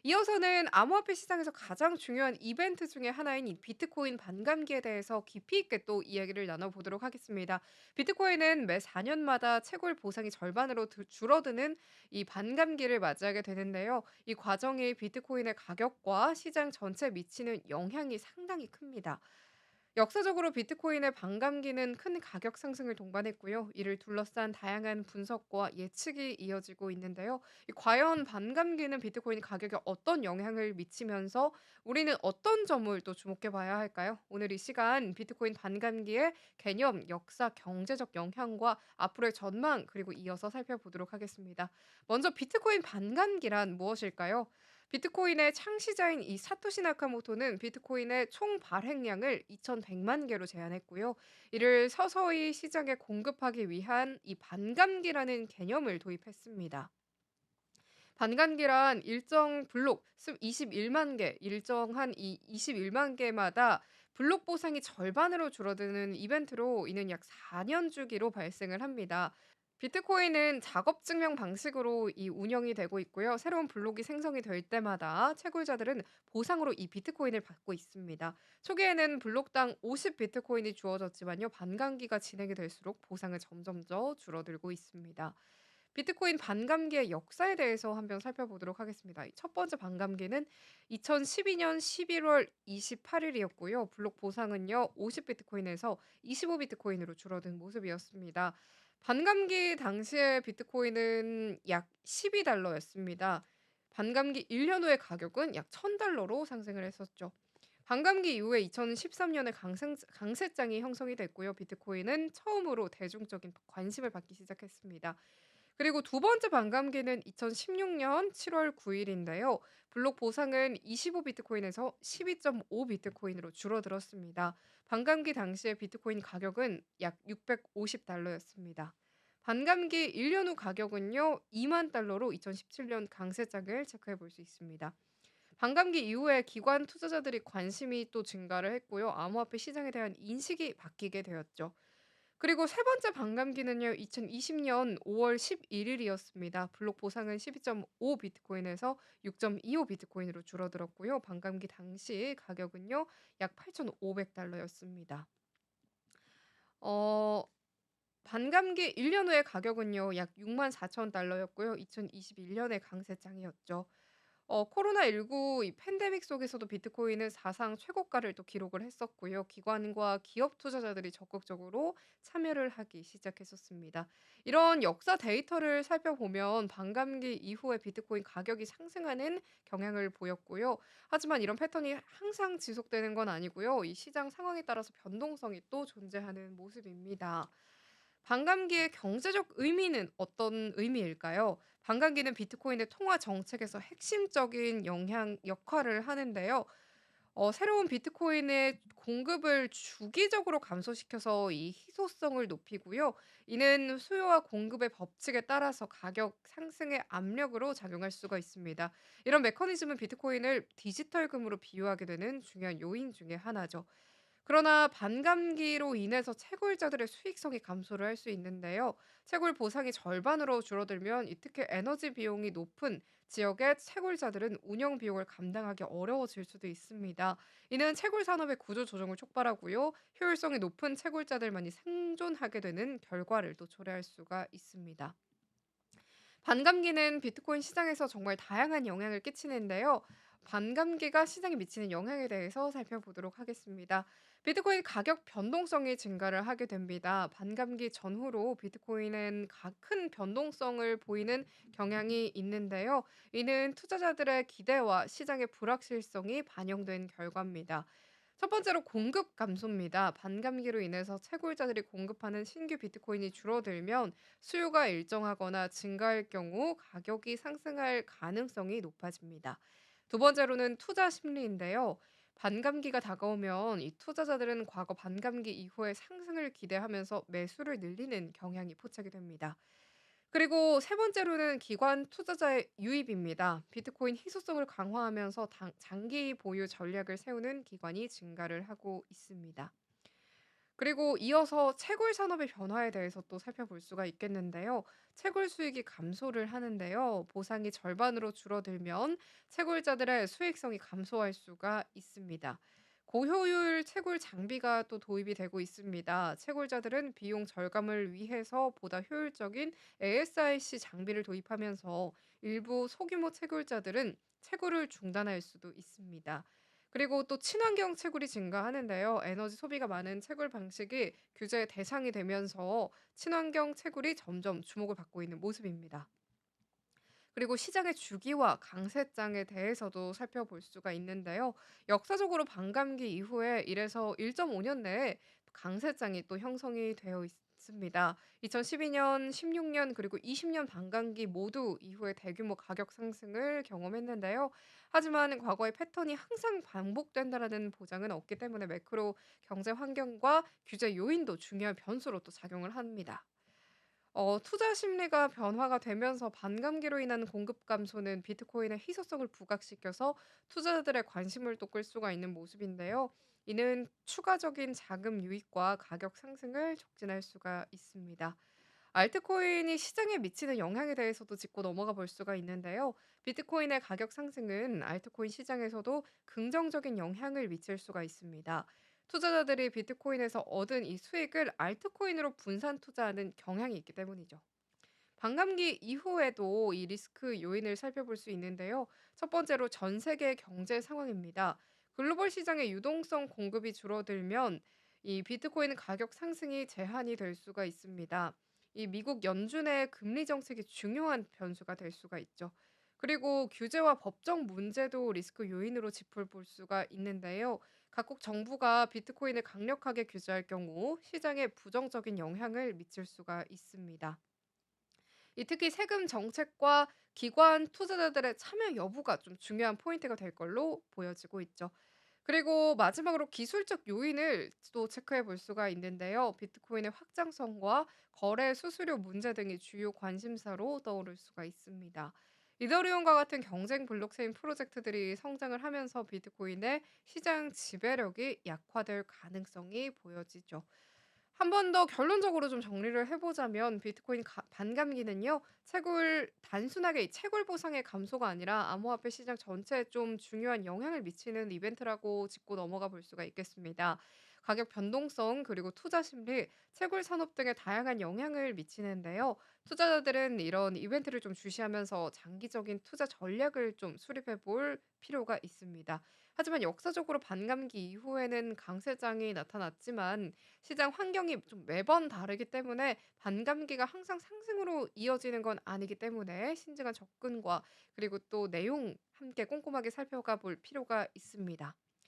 이어서는 암호화폐 시장에서 가장 중요한 이벤트 중에 하나인 이 비트코인 반감기에 대해서 깊이 있게 또 이야기를 나눠보도록 하겠습니다. 비트코인은 매 4년마다 채굴 보상이 절반으로 줄어드는 이 반감기를 맞이하게 되는데요. 이 과정이 비트코인의 가격과 시장 전체에 미치는 영향이 상당히 큽니다. 역사적으로 비트코인의 반감기는 큰 가격 상승을 동반했고요. 이를 둘러싼 다양한 분석과 예측이 이어지고 있는데요. 과연 반감기는 비트코인 가격에 어떤 영향을 미치면서 우리는 어떤 점을 또 주목해 봐야 할까요? 오늘 이 시간 비트코인 반감기의 개념, 역사, 경제적 영향과 앞으로의 전망 그리고 이어서 살펴보도록 하겠습니다. 먼저 비트코인 반감기란 무엇일까요? 비트코인의 창시자인 이 사토시 나카모토는 비트코인의 총 발행량을 2,100만 개로 제한했고요. 이를 서서히 시장에 공급하기 위한 이 반감기라는 개념을 도입했습니다. 반감기란 일정 블록 21만 개, 일정한 이 21만 개마다 블록 보상이 절반으로 줄어드는 이벤트로 이는 약 4년 주기로 발생을 합니다. 비트코인은 작업 증명 방식으로 이 운영이 되고 있고요. 새로운 블록이 생성이 될 때마다 채굴자들은 보상으로 이 비트코인을 받고 있습니다. 초기에는 블록당 50 비트코인이 주어졌지만요. 반감기가 진행이 될수록 보상은 점점 더 줄어들고 있습니다. 비트코인 반감기의 역사에 대해서 한번 살펴보도록 하겠습니다. 첫 번째 반감기는 2012년 11월 28일이었고요. 블록 보상은요, 50 비트코인에서 25 비트코인으로 줄어든 모습이었습니다. 반감기 당시에 비트코인은 약 12달러였습니다. 반감기 1년 후의 가격은 약 1000달러로 상승을 했었죠. 반감기 이후에 2013년에 강세장이 형성이 됐고요. 비트코인은 처음으로 대중적인 관심을 받기 시작했습니다. 그리고 두 번째 반감기는 2016년 7월 9일인데요. 블록 보상은 25 비트코인에서 12.5 비트코인으로 줄어들었습니다. 반감기 당시의 비트코인 가격은 약 650달러였습니다. 반감기 1년 후 가격은요. 2만 달러로 2017년 강세장을 체크해 볼 수 있습니다. 반감기 이후에 기관 투자자들이 관심이 또 증가를 했고요. 암호화폐 시장에 대한 인식이 바뀌게 되었죠. 그리고 세 번째 반감기는요. 2020년 5월 11일이었습니다. 블록 보상은 12.5 비트코인에서 6.25 비트코인으로 줄어들었고요. 반감기 당시 가격은요. 약 8,500달러였습니다. 어 반감기 1년 후의 가격은요. 약 64,000달러였고요. 2021년의 강세장이었죠. 코로나19 이 팬데믹 속에서도 비트코인은 사상 최고가를 또 기록을 했었고요. 기관과 기업 투자자들이 적극적으로 참여를 하기 시작했었습니다. 이런 역사 데이터를 살펴보면 반감기 이후에 비트코인 가격이 상승하는 경향을 보였고요. 하지만 이런 패턴이 항상 지속되는 건 아니고요. 이 시장 상황에 따라서 변동성이 또 존재하는 모습입니다. 반감기의 경제적 의미는 어떤 의미일까요? 반감기는 비트코인의 통화 정책에서 핵심적인 영향 역할을 하는데요. 새로운 비트코인의 공급을 주기적으로 감소시켜서 이 희소성을 높이고요. 이는 수요와 공급의 법칙에 따라서 가격 상승의 압력으로 작용할 수가 있습니다. 이런 메커니즘은 비트코인을 디지털 금으로 비유하게 되는 중요한 요인 중에 하나죠. 그러나 반감기로 인해서 채굴자들의 수익성이 감소를 할 수 있는데요. 채굴 보상이 절반으로 줄어들면 특히 에너지 비용이 높은 지역의 채굴자들은 운영 비용을 감당하기 어려워질 수도 있습니다. 이는 채굴 산업의 구조 조정을 촉발하고요. 효율성이 높은 채굴자들만이 생존하게 되는 결과를 또 초래할 수가 있습니다. 반감기는 비트코인 시장에서 정말 다양한 영향을 끼치는데요. 반감기가 시장에 미치는 영향에 대해서 살펴보도록 하겠습니다. 비트코인 가격 변동성이 증가를 하게 됩니다. 반감기 전후로 비트코인은 큰 변동성을 보이는 경향이 있는데요. 이는 투자자들의 기대와 시장의 불확실성이 반영된 결과입니다. 첫 번째로 공급 감소입니다. 반감기로 인해서 채굴자들이 공급하는 신규 비트코인이 줄어들면 수요가 일정하거나 증가할 경우 가격이 상승할 가능성이 높아집니다. 두 번째로는 투자 심리인데요. 반감기가 다가오면 이 투자자들은 과거 반감기 이후의 상승을 기대하면서 매수를 늘리는 경향이 포착이 됩니다. 그리고 세 번째로는 기관 투자자의 유입입니다. 비트코인 희소성을 강화하면서 장기 보유 전략을 세우는 기관이 증가를 하고 있습니다. 그리고 이어서 채굴 산업의 변화에 대해서 또 살펴볼 수가 있겠는데요. 채굴 수익이 감소를 하는데요. 보상이 절반으로 줄어들면 채굴자들의 수익성이 감소할 수가 있습니다. 고효율 채굴 장비가 또 도입이 되고 있습니다. 채굴자들은 비용 절감을 위해서 보다 효율적인 ASIC 장비를 도입하면서 일부 소규모 채굴자들은 채굴을 중단할 수도 있습니다. 그리고 또 친환경 채굴이 증가하는데요. 에너지 소비가 많은 채굴 방식이 규제의 대상이 되면서 친환경 채굴이 점점 주목을 받고 있는 모습입니다. 그리고 시장의 주기와 강세장에 대해서도 살펴볼 수가 있는데요. 역사적으로 반감기 이후에 1에서 1.5년 내에 강세장이 또 형성이 되어 있습니다. 2012년, 16년 그리고 20년 반감기 모두 이후에 대규모 가격 상승을 경험했는데요. 하지만 과거의 패턴이 항상 반복된다라는 보장은 없기 때문에 매크로 경제 환경과 규제 요인도 중요한 변수로 또 작용을 합니다. 투자 심리가 변화가 되면서 반감기로 인한 공급 감소는 비트코인의 희소성을 부각시켜서 투자자들의 관심을 또 끌 수가 있는 모습인데요. 이는 추가적인 자금 유입과 가격 상승을 촉진할 수가 있습니다. 알트코인이 시장에 미치는 영향에 대해서도 짚고 넘어가 볼 수가 있는데요. 비트코인의 가격 상승은 알트코인 시장에서도 긍정적인 영향을 미칠 수가 있습니다. 투자자들이 비트코인에서 얻은 이 수익을 알트코인으로 분산 투자하는 경향이 있기 때문이죠. 반감기 이후에도 이 리스크 요인을 살펴볼 수 있는데요. 첫 번째로 전 세계 경제 상황입니다. 글로벌 시장의 유동성 공급이 줄어들면 이 비트코인 가격 상승이 제한이 될 수가 있습니다. 이 미국 연준의 금리 정책이 중요한 변수가 될 수가 있죠. 그리고 규제와 법적 문제도 리스크 요인으로 짚을 볼 수가 있는데요. 각국 정부가 비트코인을 강력하게 규제할 경우 시장에 부정적인 영향을 미칠 수가 있습니다. 특히 세금 정책과 기관 투자자들의 참여 여부가 좀 중요한 포인트가 될 걸로 보여지고 있죠. 그리고 마지막으로 기술적 요인을 또 체크해 볼 수가 있는데요. 비트코인의 확장성과 거래 수수료 문제 등이 주요 관심사로 떠오를 수가 있습니다. 이더리움과 같은 경쟁 블록체인 프로젝트들이 성장을 하면서 비트코인의 시장 지배력이 약화될 가능성이 보여지죠. 한 번 더 결론적으로 좀 정리를 해 보자면 비트코인 반감기는요. 채굴 단순하게 이 채굴 보상의 감소가 아니라 암호화폐 시장 전체에 좀 중요한 영향을 미치는 이벤트라고 짚고 넘어가 볼 수가 있겠습니다. 가격 변동성 그리고 투자 심리, 채굴 산업 등에 다양한 영향을 미치는데요. 투자자들은 이런 이벤트를 좀 주시하면서 장기적인 투자 전략을 좀 수립해 볼 필요가 있습니다. 하지만 역사적으로 반감기 이후에는 강세장이 나타났지만 시장 환경이 좀 매번 다르기 때문에 반감기가 항상 상승으로 이어지는 건 아니기 때문에 신중한 접근과 그리고 또 내용 함께 꼼꼼하게 살펴가 볼 필요가 있습니다.